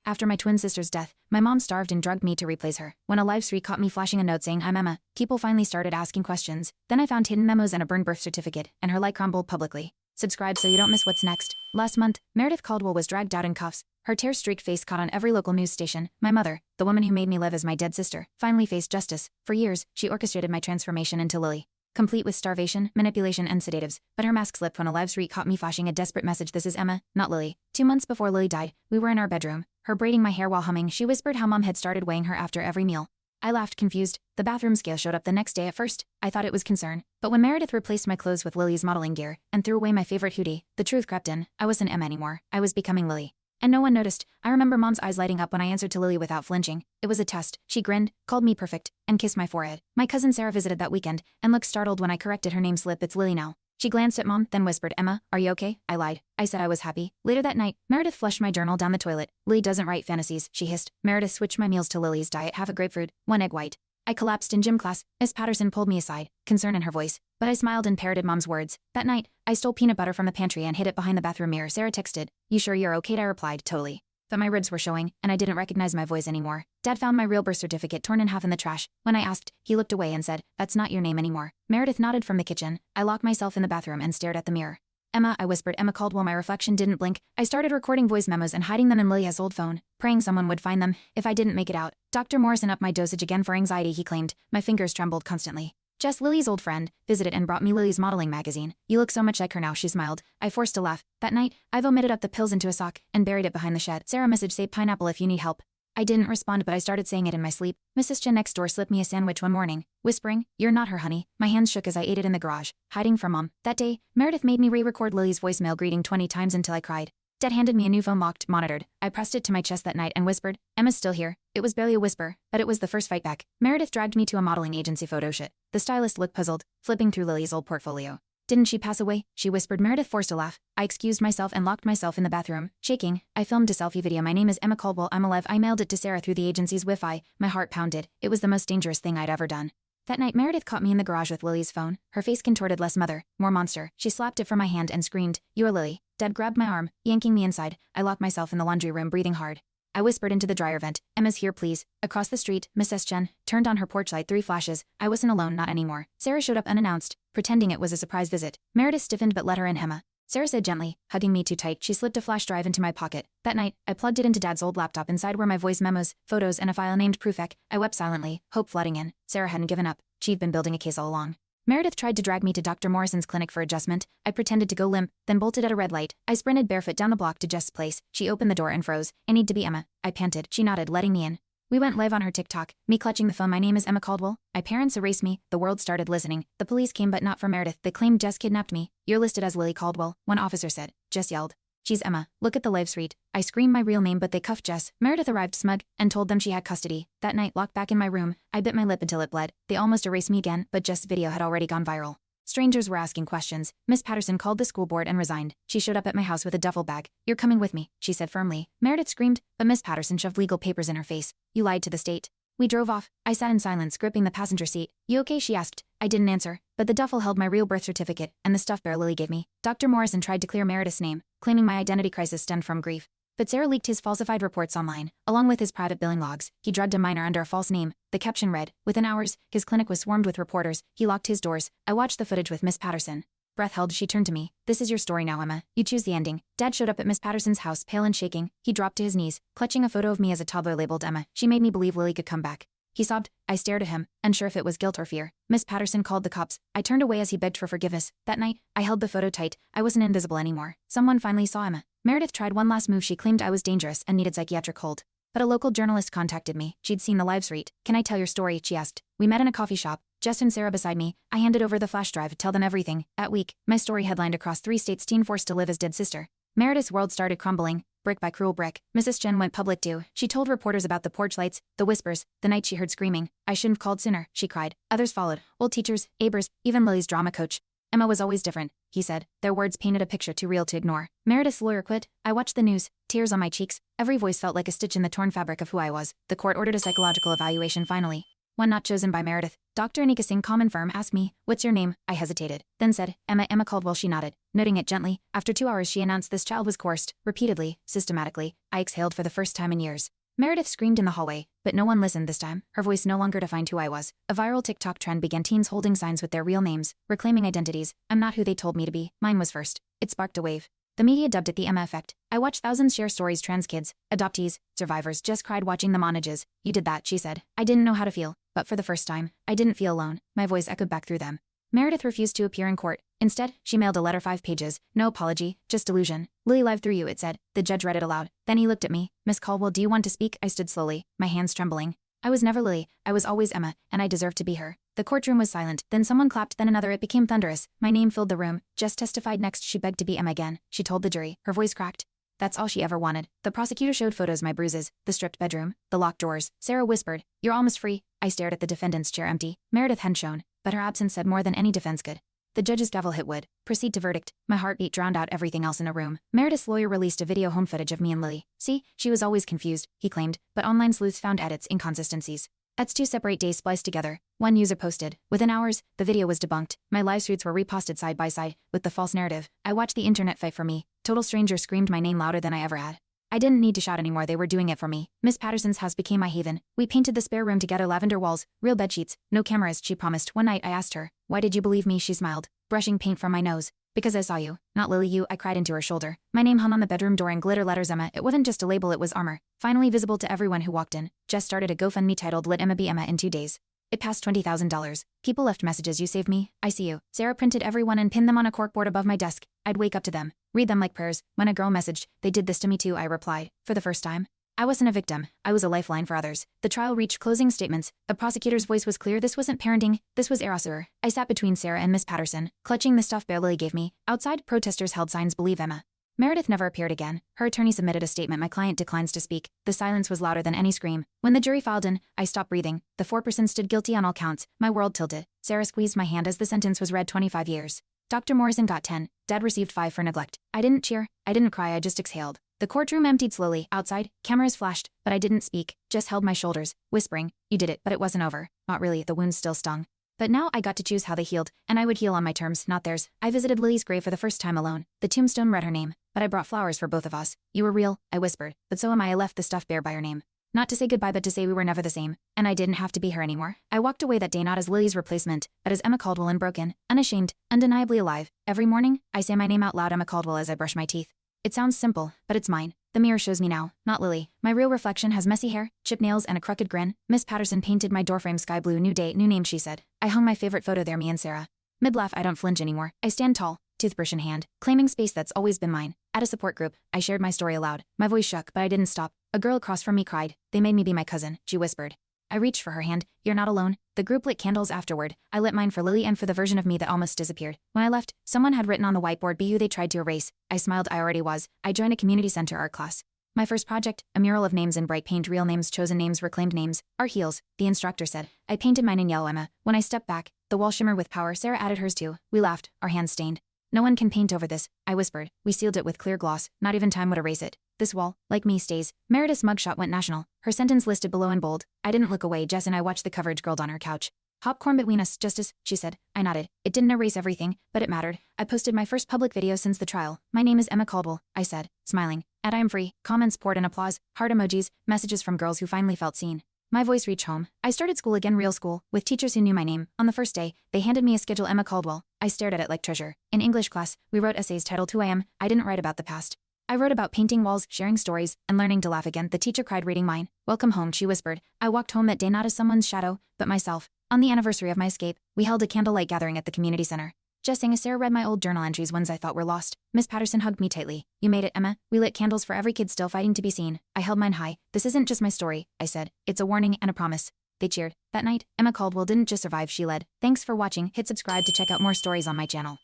After my twin sister's death, my mom starved and drugged me to replace her. When a live stream caught me flashing a note saying I'm Emma, people finally started asking questions. Then I found hidden memos and a burned birth certificate, and her light crumbled publicly. Subscribe so you don't miss what's next. Last month, Meredith Caldwell was dragged out in cuffs. Her tear-streaked face caught on every local news station. My mother, the woman who made me live as my dead sister, finally faced justice. For years, she orchestrated my transformation into Lily, complete with starvation, manipulation, and sedatives, but her mask slipped when a live stream caught me flashing a desperate message: this is Emma, not Lily. 2 months before Lily died, we were in our bedroom, her braiding my hair while humming. She whispered how Mom had started weighing her after every meal. I laughed, confused. The bathroom scale showed up the next day. At first, I thought it was concern, but when Meredith replaced my clothes with Lily's modeling gear and threw away my favorite hoodie, the truth crept in. I wasn't Emma anymore. I was becoming Lily. And no one noticed. I remember Mom's eyes lighting up when I answered to Lily without flinching. It was a test. She grinned, called me perfect, and kissed my forehead. My cousin Sarah visited that weekend and looked startled when I corrected her name slip. It's Lily now. She glanced at Mom, then whispered, Emma, are you okay? I lied. I said I was happy. Later that night, Meredith flushed my journal down the toilet. Lily doesn't write fantasies, she hissed. Meredith switched my meals to Lily's diet: half a grapefruit, 1 egg white. I collapsed in gym class. Miss Patterson pulled me aside, concern in her voice, but I smiled and parroted Mom's words. That night, I stole peanut butter from the pantry and hid it behind the bathroom mirror. Sarah texted, you sure you're okay? I replied, totally. But my ribs were showing, and I didn't recognize my voice anymore. Dad found my real birth certificate torn in half in the trash. When I asked, he looked away and said, that's not your name anymore. Meredith nodded from the kitchen. I locked myself in the bathroom and stared at the mirror. Emma, I whispered. Emma Caldwell. My reflection didn't blink. I started recording voice memos and hiding them in Lily's old phone, praying someone would find them if I didn't make it out. Dr. Morrison upped my dosage again for anxiety, he claimed. My fingers trembled constantly. Jess, Lily's old friend, visited and brought me Lily's modeling magazine. You look so much like her now, she smiled. I forced a laugh. That night, I vomited up the pills into a sock and buried it behind the shed. Sarah messaged, say pineapple if you need help. I didn't respond, but I started saying it in my sleep. Mrs. Chen next door slipped me a sandwich one morning, whispering, you're not her, honey. My hands shook as I ate it in the garage, hiding from Mom. That day, Meredith made me re-record Lily's voicemail greeting 20 times until I cried. Dad handed me a new phone locked, monitored. I pressed it to my chest that night and whispered, Emma's still here. It was barely a whisper, but it was the first fight back. Meredith dragged me to a modeling agency photo shoot. The stylist looked puzzled, flipping through Lily's old portfolio. Didn't she pass away? She whispered. Meredith forced a laugh. I excused myself and locked myself in the bathroom. Shaking, I filmed a selfie video. My name is Emma Caldwell. I'm alive. I mailed it to Sarah through the agency's Wi-Fi. My heart pounded. It was the most dangerous thing I'd ever done. That night, Meredith caught me in the garage with Lily's phone. Her face contorted. Less mother, more monster. She slapped it from my hand and screamed, you're Lily. Dad grabbed my arm, yanking me inside. I locked myself in the laundry room, breathing hard. I whispered into the dryer vent, Emma's here, please. Across the street, Mrs. Chen turned on her porch light. 3 flashes. I wasn't alone, not anymore. Sarah showed up unannounced, pretending it was a surprise visit. Meredith stiffened but let her in. Emma, Sarah said gently, hugging me too tight. She slipped a flash drive into my pocket. That night, I plugged it into Dad's old laptop. Inside were my voice memos, photos, and a file named Proofec. I wept silently, hope flooding in. Sarah hadn't given up. She'd been building a case all along. Meredith tried to drag me to Dr. Morrison's clinic for adjustment. I pretended to go limp, then bolted at a red light. I sprinted barefoot down the block to Jess's place. She opened the door and froze. I need to be Emma. I panted. She nodded, letting me in. We went live on her TikTok, me clutching the phone. My name is Emma Caldwell. My parents erased me. The world started listening. The police came, but not for Meredith. They claimed Jess kidnapped me. You're listed as Lily Caldwell, one officer said. Jess yelled, she's Emma. Look at the live street. I screamed my real name, but they cuffed Jess. Meredith arrived smug and told them she had custody. That night, locked back in my room, I bit my lip until it bled. They almost erased me again, but Jess' video had already gone viral. Strangers were asking questions. Miss Patterson called the school board and resigned. She showed up at my house with a duffel bag. You're coming with me, she said firmly. Meredith screamed, but Miss Patterson shoved legal papers in her face. You lied to the state. We drove off. I sat in silence, gripping the passenger seat. You okay? She asked. I didn't answer, but the duffel held my real birth certificate and the stuffed bear Lily gave me. Dr. Morrison tried to clear Meredith's name, claiming my identity crisis stemmed from grief. But Sarah leaked his falsified reports online, along with his private billing logs. He drugged a minor under a false name. The caption read, within hours, his clinic was swarmed with reporters. He locked his doors. I watched the footage with Miss Patterson. Breath held, she turned to me. This is your story now, Emma. You choose the ending. Dad showed up at Miss Patterson's house, pale and shaking. He dropped to his knees, clutching a photo of me as a toddler labeled Emma. She made me believe Lily could come back. He sobbed. I stared at him, unsure if it was guilt or fear. Miss Patterson called the cops. I turned away as he begged for forgiveness. That night, I held the photo tight. I wasn't invisible anymore. Someone finally saw Emma. Meredith tried one last move. She claimed I was dangerous and needed psychiatric hold. But a local journalist contacted me. She'd seen the live stream. Can I tell your story? She asked. We met in a coffee shop. Jess and Sarah beside me. I handed over the flash drive. Tell them everything. That week, my story headlined across 3 states. Teen forced to live as dead sister. Meredith's world started crumbling, brick by cruel brick. Mrs. Chen went public too. She told reporters about the porch lights, the whispers, the night she heard screaming. I shouldn't have called sooner, she cried. Others followed. Old teachers, neighbors, even Lily's drama coach. Emma was always different, he said. Their words painted a picture too real to ignore. Meredith's lawyer quit. I watched the news, tears on my cheeks. Every voice felt like a stitch in the torn fabric of who I was. The court ordered a psychological evaluation finally. one not chosen by Meredith. Dr. Anika Singh, common firm, asked me, "What's your name?" I hesitated, then said, Emma Caldwell." She nodded, noting it gently. After 2 hours she announced this child was coursed, repeatedly, systematically. I exhaled for the first time in years. Meredith screamed in the hallway, but no one listened this time. Her voice no longer defined who I was. A viral TikTok trend began, teens holding signs with their real names, reclaiming identities. I'm not who they told me to be. Mine was first. It sparked a wave. The media dubbed it the Emma effect. I watched thousands share stories, trans kids, adoptees, survivors just cried watching the montages. "You did that," she said. I didn't know how to feel, but for the first time, I didn't feel alone. My voice echoed back through them. Meredith refused to appear in court. Instead, she mailed a letter, 5 pages. No apology, just delusion. "Lily live through you," it said. The judge read it aloud. Then he looked at me. "Miss Caldwell, do you want to speak?" I stood slowly, my hands trembling. I was never Lily. I was always Emma, and I deserved to be her. The courtroom was silent. Then someone clapped, then another. It became thunderous. My name filled the room. Jess testified next. She begged to be Emma again. She told the jury. Her voice cracked. That's all she ever wanted. The prosecutor showed photos, my bruises, the stripped bedroom, the locked doors. Sarah whispered, "You're almost free." I stared at the defendant's chair, empty. Meredith hadn't shown, but her absence said more than any defense could. The judge's gavel hit wood. "Proceed to verdict." My heartbeat drowned out everything else in the room. Meredith's lawyer released a video home footage of me and Lily. "See, she was always confused," he claimed, but online sleuths found edits, inconsistencies. That's 2 separate days spliced together. One user posted. Within hours, the video was debunked. My live streams were reposted side by side, with the false narrative. I watched the internet fight for me. Total strangers screamed my name louder than I ever had. I didn't need to shout anymore, they were doing it for me. Miss Patterson's house became my haven. We painted the spare room together, lavender walls, real bedsheets, no cameras, she promised. One night I asked her, "Why did you believe me?" She smiled, brushing paint from my nose. "Because I saw you, not Lily, you." I cried into her shoulder. My name hung on the bedroom door in glitter letters, Emma. It wasn't just a label, it was armor. Finally visible to everyone who walked in. Jess started a GoFundMe titled "Let Emma Be Emma" in 2 days. It passed $20,000. People left messages, "You saved me. I see you." Sarah printed every one and pinned them on a corkboard above my desk. I'd wake up to them, read them like prayers. When a girl messaged, "They did this to me too," I replied. For the first time, I wasn't a victim. I was a lifeline for others. The trial reached closing statements. The prosecutor's voice was clear. This wasn't parenting. This was erasure. I sat between Sarah and Miss Patterson, clutching the stuffed bear Lily gave me. Outside, protesters held signs, "Believe Emma." Meredith never appeared again. Her attorney submitted a statement. My client declines to speak. The silence was louder than any scream. When the jury filed in, I stopped breathing. The 4% stood guilty on all counts. My world tilted. Sarah squeezed my hand as the sentence was read. 25 years. Dr. Morrison got 10. Dad received 5 for neglect. I didn't cheer. I didn't cry. I just exhaled. The courtroom emptied slowly. Outside, cameras flashed, but I didn't speak, just held my shoulders, whispering, "You did it." But it wasn't over. Not really. The wounds still stung. But now I got to choose how they healed, and I would heal on my terms, not theirs. I visited Lily's grave for the first time alone. The tombstone read her name, but I brought flowers for both of us. "You were real," I whispered, "but so am I." I left the stuffed bear by her name. Not to say goodbye, but to say we were never the same, and I didn't have to be her anymore. I walked away that day not as Lily's replacement, but as Emma Caldwell, unbroken, unashamed, undeniably alive. Every morning, I say my name out loud, Emma Caldwell, as I brush my teeth. It sounds simple, but it's mine. The mirror shows me now, not Lily. My real reflection has messy hair, chipped nails, and a crooked grin. Miss Patterson painted my doorframe sky blue. "New day, new name," she said. I hung my favorite photo there, me and Sarah. Mid-laugh, I don't flinch anymore. I stand tall, toothbrush in hand, claiming space that's always been mine. At a support group, I shared my story aloud. My voice shook, but I didn't stop. A girl across from me cried. "They made me be my cousin," she whispered. I reached for her hand. "You're not alone." The group lit candles afterward. I lit mine for Lily and for the version of me that almost disappeared. When I left, someone had written on the whiteboard, "Be who they tried to erase." I smiled. I already was. I joined a community center art class. My first project, a mural of names in bright paint, real names, chosen names, reclaimed names. "Art heals," the instructor said. I painted mine in yellow, Emma. When I stepped back, the wall shimmered with power. Sarah added hers too. We laughed, our hands stained. "No one can paint over this," I whispered. We sealed it with clear gloss. Not even time would erase it. "This wall, like me, stays." Meredith's mugshot went national. Her sentence listed below in bold. I didn't look away. Jess and I watched the coverage, grilled on her couch. "Popcorn between us, Justice," she said. I nodded. It didn't erase everything, but it mattered. I posted my first public video since the trial. "My name is Emma Caldwell," I said, smiling. "And I am free." Comments poured in, applause, heart emojis, messages from girls who finally felt seen. My voice reached home. I started school again, real school, with teachers who knew my name. On the first day, they handed me a schedule, Emma Caldwell. I stared at it like treasure. In English class, we wrote essays titled "Who I Am." I didn't write about the past. I wrote about painting walls, sharing stories, and learning to laugh again. The teacher cried reading mine. "Welcome home," she whispered. I walked home that day not as someone's shadow, but myself. On the anniversary of my escape, we held a candlelight gathering at the community center. Jess sang as Sarah read my old journal entries, ones I thought were lost. Miss Patterson hugged me tightly. "You made it, Emma." We lit candles for every kid still fighting to be seen. I held mine high. "This isn't just my story," I said. "It's a warning and a promise." They cheered. That night, Emma Caldwell didn't just survive, she led. Thanks for watching. Hit subscribe to check out more stories on my channel.